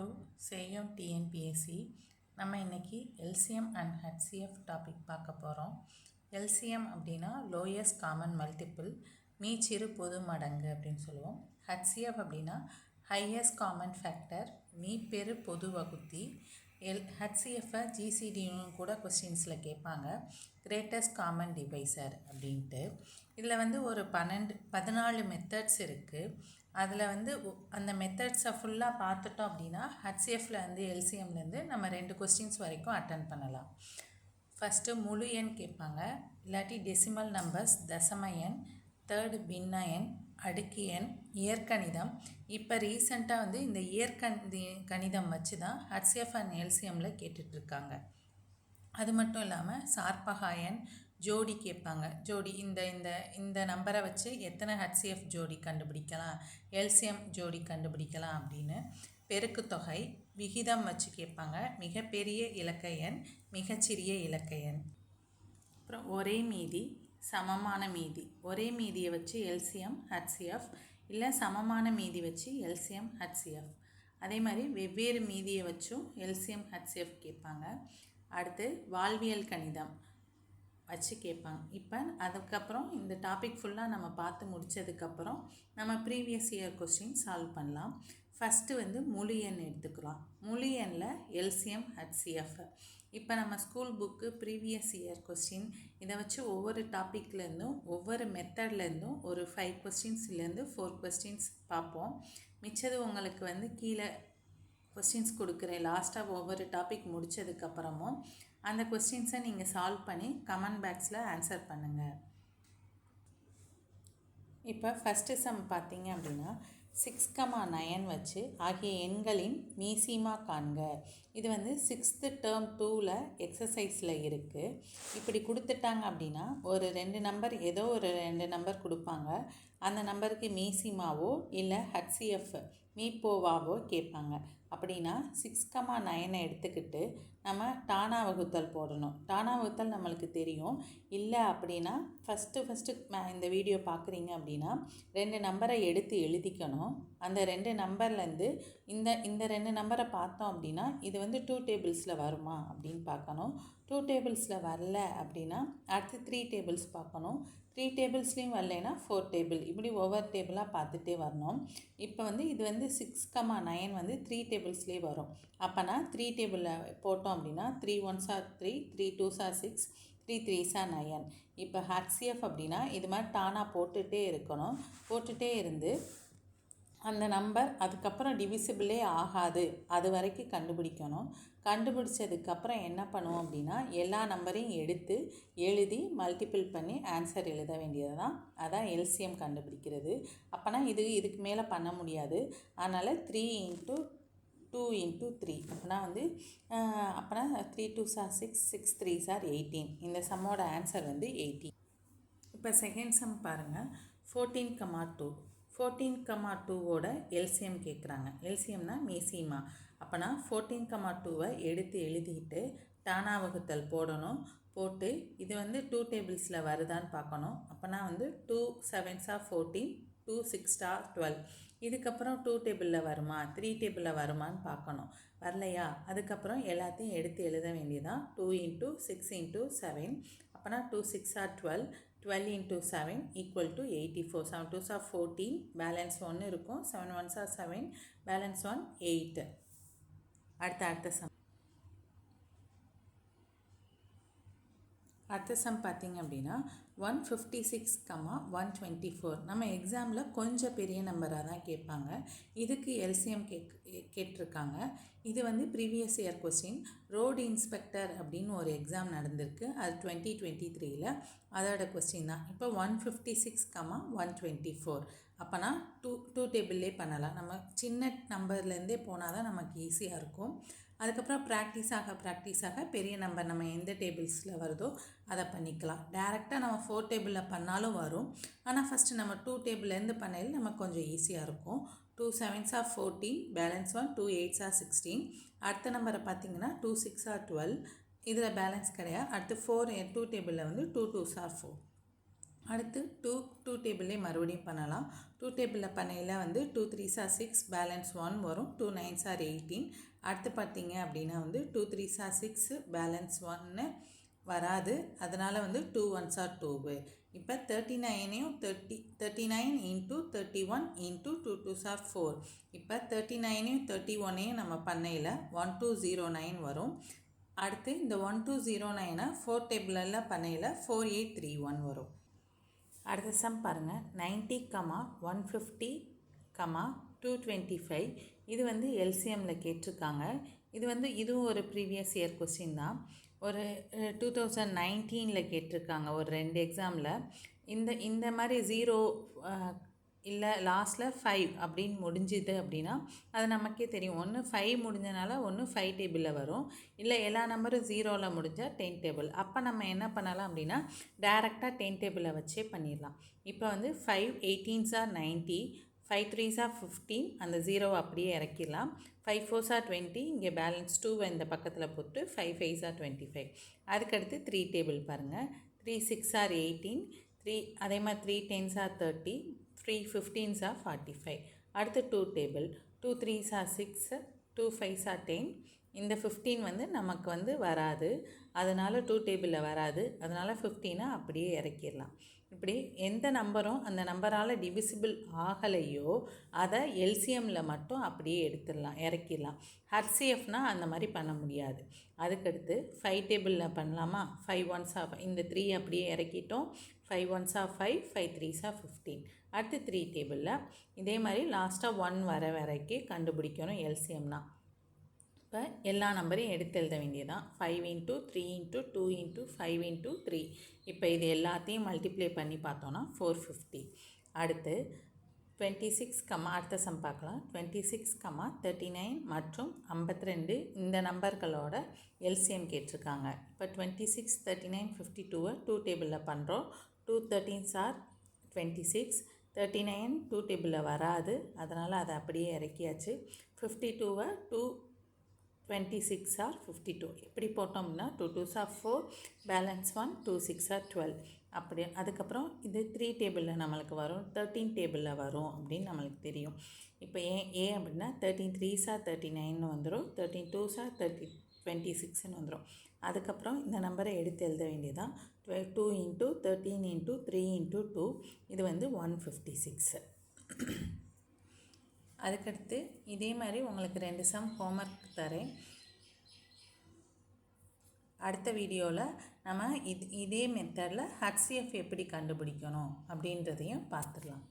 To சேயம் TNPSC. நம்ம இன்றைக்கி LCM and HCF topic பார்க்க போகிறோம். எல்சிஎம் அப்படின்னா லோயஸ்ட் காமன் மல்டிபிள், மீச்சிறு பொது மடங்கு அப்படின்னு சொல்லுவோம். ஹெச்சிஎஃப் அப்படின்னா ஹையஸ்ட் காமன் ஃபேக்டர், மீப்பெரு பொது வகுத்தி. ஹெச்சிஎஃப்பை ஜிசிடின்னு கூட கொஸ்டின்ஸில் கேட்பாங்க, கிரேட்டஸ்ட் காமன் டிவைசர் அப்படின்ட்டு. இதில் ஒரு 14 மெத்தட்ஸ் இருக்குது. அதில் அந்த மெத்தட்ஸை ஃபுல்லாக பார்த்துட்டோம் அப்படின்னா ஹெச்சிஎஃப்லேருந்து எல்சிஎம்லேருந்து நம்ம 2 கொஸ்டின்ஸ் வரைக்கும் அட்டன் பண்ணலாம். ஃபஸ்ட்டு முழு எண் கேட்பாங்க, இல்லாட்டி டெசிமல் நம்பர்ஸ், தசம எண், தேர்டு பின்ன எண், அடுக்கு எண், இயற்கணிதம். இப்போ ரீசெண்டாக இந்த கணிதம் வச்சு தான் ஹெச்சிஎஃப் அண்ட் எல்சிஎம்மில் கேட்டுட்ருக்காங்க. அது மட்டும் இல்லாமல் சார்பகா எண், ஜோடி கேட்பாங்க. ஜோடி இந்த இந்த இந்த நம்பரை வச்சு எத்தனை ஹெச்சிஎஃப் ஜோடி கண்டுபிடிக்கலாம், எல்சிஎம் ஜோடி கண்டுபிடிக்கலாம் அப்படின்னு. பெருக்கு தொகை, விகிதம் வச்சு கேட்பாங்க. மிகப்பெரிய இலக்க எண், மிகச்சிறிய இலக்க எண். அப்புறம் ஒரே மீதி, சமமான மீதி. ஒரே மீதியை வச்சு எல்சிஎம் ஹெச்சிஎஃப், இல்லை சமமான மீதி வச்சு எல்சிஎம் ஹெச்சிஎஃப். அதே மாதிரி வெவ்வேறு மீதியை வச்சும் எல்சிஎம் ஹெச்சிஎஃப் கேட்பாங்க. அடுத்து வாழ்வியல் கணிதம் வச்சு கேட்பாங்க. இப்போ அதுக்கப்புறம் இந்த டாபிக் ஃபுல்லாக நம்ம பார்த்து முடித்ததுக்கப்புறம் நம்ம ப்ரீவியஸ் இயர் கொஸ்டின் சால்வ் பண்ணலாம். ஃபஸ்ட்டு முழு எண் எடுத்துக்கலாம். முழு எண்ணில் எல்சிஎம் ஹெச்சிஎஃப். இப்போ நம்ம school book previous year question இதை வச்சு ஒவ்வொரு டாப்பிக்லேருந்தும் ஒவ்வொரு மெத்தட்லேருந்தும் ஒரு 5 கொஸ்டின்ஸ்லேருந்து 4 கொஸ்டின்ஸ் பார்ப்போம். மிச்சது உங்களுக்கு கீழே கொஸ்டின்ஸ் கொடுக்குறேன். லாஸ்ட்டாக ஒவ்வொரு டாபிக் முடித்ததுக்கப்புறமும் அந்த கொஸ்டின்ஸை நீங்கள் சால்வ் பண்ணி கமெண்ட் பாக்ஸில் ஆன்சர் பண்ணுங்கள். இப்போ ஃபஸ்ட்டு சம் பார்த்தீங்க அப்படின்னா 6,9 வச்சு ஆகிய எண்களின் மீசிமா காண்க. இது 6th term 2ல் எக்ஸசைஸில் இருக்குது. இப்படி கொடுத்துட்டாங்க அப்படின்னா ஒரு 2 நம்பர், ஏதோ ஒரு 2 நம்பர் கொடுப்பாங்க. அந்த நம்பருக்கு மீசிமாவோ இல்லை ஹெச்சிஎஃப் மீப்போவாவோ கேட்பாங்க. அப்படின்னா 6,9 எடுத்துக்கிட்டு நம்ம டானா வகுத்தல் போடணும். டானா வகுத்தல் நம்மளுக்கு தெரியும். இல்லை அப்படின்னா ஃபஸ்ட்டு இந்த வீடியோ பார்க்குறீங்க அப்படின்னா 2 நம்பரை எடுத்து எழுதிக்கணும். அந்த 2 நம்பர்லேருந்து இந்த 2 நம்பரை பார்த்தோம் அப்படின்னா இது 2 டேபிள்ஸில் வருமா அப்படின்னு பார்க்கணும். 2 டேபிள்ஸில் வரல அப்படின்னா அடுத்து 3 டேபிள்ஸ் பார்க்கணும். 3 டேபிள்ஸ்லேயும் வரலைன்னா 4 டேபிள், இப்படி ஒவ்வொரு டேபிளாக பார்த்துட்டே வரணும். இப்போ இது 6,9 3 டேபிள்ஸ்லேயே வரும். அப்போனா 3 டேபிளில் போட்டோம் அப்படின்னா 3 1s are 3, 3 2s are 6, 3 3s are 9. இப்போ ஹெச்சிஎஃப் அப்படின்னா இது மாதிரி டானா போட்டுகிட்டே இருக்கணும். போட்டுகிட்டே இருந்து அந்த நம்பர் அதுக்கப்புறம் டிவிசிபிளே ஆகாது அது வரைக்கும் கண்டுபிடிக்கணும். கண்டுபிடிச்சதுக்கப்புறம் என்ன பண்ணுவோம் அப்படின்னா எல்லா நம்பரையும் எடுத்து எழுதி மல்டிபிள் பண்ணி ஆன்சர் எழுத வேண்டியது தான். அதான் எல்சிஎம் கண்டுபிடிக்கிறது. அப்போனா இதுக்கு மேலே பண்ண முடியாது. அதனால் 3 × 2 × 3 அப்போனா அப்போனா 3 2s are 6, 6 3s are 18. இந்த சம்மோட ஆன்சர் 18. இப்போ செகண்ட் சம் பாருங்கள். 14,2 14,2வோட எல்சிஎம் கேட்குறாங்க. எல்சிஎம்னா மீசிமா. அப்போனா 14,2வை எடுத்து எழுதிட்டு டானா வகுத்தல் போடணும். போட்டு இது 2 டேபிள்ஸில் வருதான்னு பார்க்கணும். அப்போனா 2 7s are 14, 2 6 are 12. இதுக்கப்புறம் 2 டேபிளில் வருமா 3 டேபிளில் வருமானு பார்க்கணும். வரலையா அதுக்கப்புறம் எல்லாத்தையும் எடுத்து எழுத வேண்டியதான். 2 × 6 × 7. அப்போனா 2 6 are 12, 12 × 7 = 84. 7 2s are 14, பேலன்ஸ் 1 இருக்கும். 7 1s are 7, பேலன்ஸ் 1 8. அடுத்த சம் பார்த்தீங்க அப்படின்னா 156,124. நம்ம எக்ஸாமில் கொஞ்சம் பெரிய நம்பராக தான் கேட்பாங்க. இதுக்கு எல்சிஎம் கேட்டிருக்காங்க. இது previous year question. Road inspector அப்படின்னு ஒரு எக்ஸாம் நடந்திருக்கு. அது 2023ல் அதோட கொஸ்டின் தான். இப்போ 156,124. அப்போனா 2 டேபிள்லே பண்ணலாம். நம்ம சின்ன நம்பர்லேருந்தே போனால் தான் நமக்கு ஈஸியாக இருக்கும். அதுக்கப்புறம் ப்ராக்டிஸ் ஆக பெரிய நம்பர் நம்ம எந்த டேபிள்ஸில் வருதோ அதை பண்ணிக்கலாம். டேரெக்டாக நம்ம 4 டேபிளில் பண்ணாலும் வரும். ஆனால் ஃபஸ்ட்டு நம்ம 2 டேபிள்லேருந்து பண்ணையில் நமக்கு கொஞ்சம் ஈஸியாக இருக்கும். 2 7s are 14, balance 1, 2 8s are 16. அடுத்த நம்பரை பார்த்தீங்கன்னா 2 6 are 12. இதில் பேலன்ஸ் கிடையாது. அடுத்து 2 டேபிளில் 2 2s are 4. அடுத்து டூ டேபிளே மறுபடியும் பண்ணலாம். 2 டேபிளில் பண்ணையில் வந்து 2 3s are 6 பேலன்ஸ் 1 வரும். 2 9s are 18. அடுத்து பார்த்தீங்க அப்படின்னா வந்து 2 3s are 6 பேலன்ஸ் 1 வராது. அதனால் வந்து 2 1s are 2. இப்போ 39ஐயும் 39 இன்ட்டு 31 இன்ட்டு 2 2s are 4. இப்போ 39ஐயும் 31ஐயும் நம்ம பண்ணையில் 1209 வரும். அடுத்து இந்த 1209 4 டேபிளில் பண்ணையில் 4831 வரும். அடுத்த சம் பாருங்கள். 90, 150, 225. இது வந்து எல்சிஎம்மில் கேட்டிருக்காங்க. இது வந்து இதுவும் ஒரு ப்ரீவியஸ் இயர் கொஸ்டின் தான். ஒரு 2019 கேட்டிருக்காங்க ஒரு 2 எக்ஸாமில். இந்த மாதிரி 0 இல்லை லாஸ்ட்டில் 5 அப்படின்னு முடிஞ்சுது அப்படின்னா அது நமக்கே தெரியும். ஒன்று 5 முடிஞ்சனால ஒன்று 5 டேபிளில் வரும், இல்லை எல்லா நம்பரும் 0ல் முடிஞ்சால் 10 டேபிள். அப்போ நம்ம என்ன பண்ணலாம் அப்படின்னா டேரெக்டாக 10 டேபிளை வச்சே பண்ணிடலாம். இப்போ வந்து 5 18s are 90, 5 3s are 15, அந்த 0 அப்படியே இறக்கிடலாம். 5 4s are 20, இங்கே பேலன்ஸ் 2 இந்த பக்கத்தில் போட்டு 5 5s are 25. அதுக்கடுத்து 3 டேபிள் பாருங்கள். 3 6 are 18, 3 அதே மாதிரி 3 10s are 30, 3 15s are 45. அடுத்து 2 table. 2 3s are 6, 2 5s are 10. இந்த 15 வந்து நமக்கு வந்து வராது, அதனால் 2 டேபிளில் வராது. அதனால் 15 அப்படியே இறக்கிடலாம். இப்படி எந்த நம்பரும் அந்த நம்பரால் டிவிசிபிள் ஆகலையோ அதை எல்சிஎம்மில் மட்டும் அப்படியே இறக்கிடலாம். ஹச்சிஎஃப்னால் அந்த மாதிரி பண்ண முடியாது. அதுக்கடுத்து 5 டேபிளில் பண்ணலாமா? 5 1s are 5, இந்த 3 அப்படியே இறக்கிட்டோம். 5 1s are 5, 5 3s are 15. அடுத்து 3 டேபிளில் இதே மாதிரி லாஸ்ட்டாக 1 வர வரைக்கும் கண்டுபிடிக்கணும் எல்சிஎம்னா. இப்போ எல்லா நம்பரையும் எடுத்து எழுத வேண்டியதான். 5 × 3 × 2 × 5 × 3. இப்போ இது எல்லாத்தையும் மல்டிப்ளை பண்ணி பார்த்தோன்னா 450. அடுத்து 26, அடுத்த சம் பார்க்கலாம். 26, 39 மற்றும் 52 இந்த நம்பர்களோட எல்சிஎம் கேட்டிருக்காங்க. இப்போ 26 39 52 2 டேபிளில் பண்ணுறோம். 2 13s are 26. 39 2 டேபிளில் வராது, அதனால் அதை அப்படியே இறக்கியாச்சு. 52 2 26 are 52. எப்படி போட்டோம்னா 2 2s are 4, பேலன்ஸ் 1, 2 6 are 12. அப்படி அதுக்கப்புறம் இது 3 டேபிளில் நம்மளுக்கு வரும், 13 டேபிளில் வரும் அப்படின்னு நம்மளுக்கு தெரியும். இப்போ ஏன் அப்படின்னா 13 3s are 39 வந்துடும், 13 2s are 26 வந்துடும். அதுக்கப்புறம் இந்த நம்பரை எடுத்து எழுத வேண்டியதான். 2 × 13 × 3 × 2, இது வந்து 156. அதுக்கடுத்து இதே மாதிரி உங்களுக்கு 2 சம் ஹோம்ஒர்க் தரேன். அடுத்த வீடியோவில் நம்ம இதே மெத்தடில் ஹச்சிஎஃப் எப்படி கண்டுபிடிக்கணும் அப்படின்றதையும் பார்த்துடலாம்.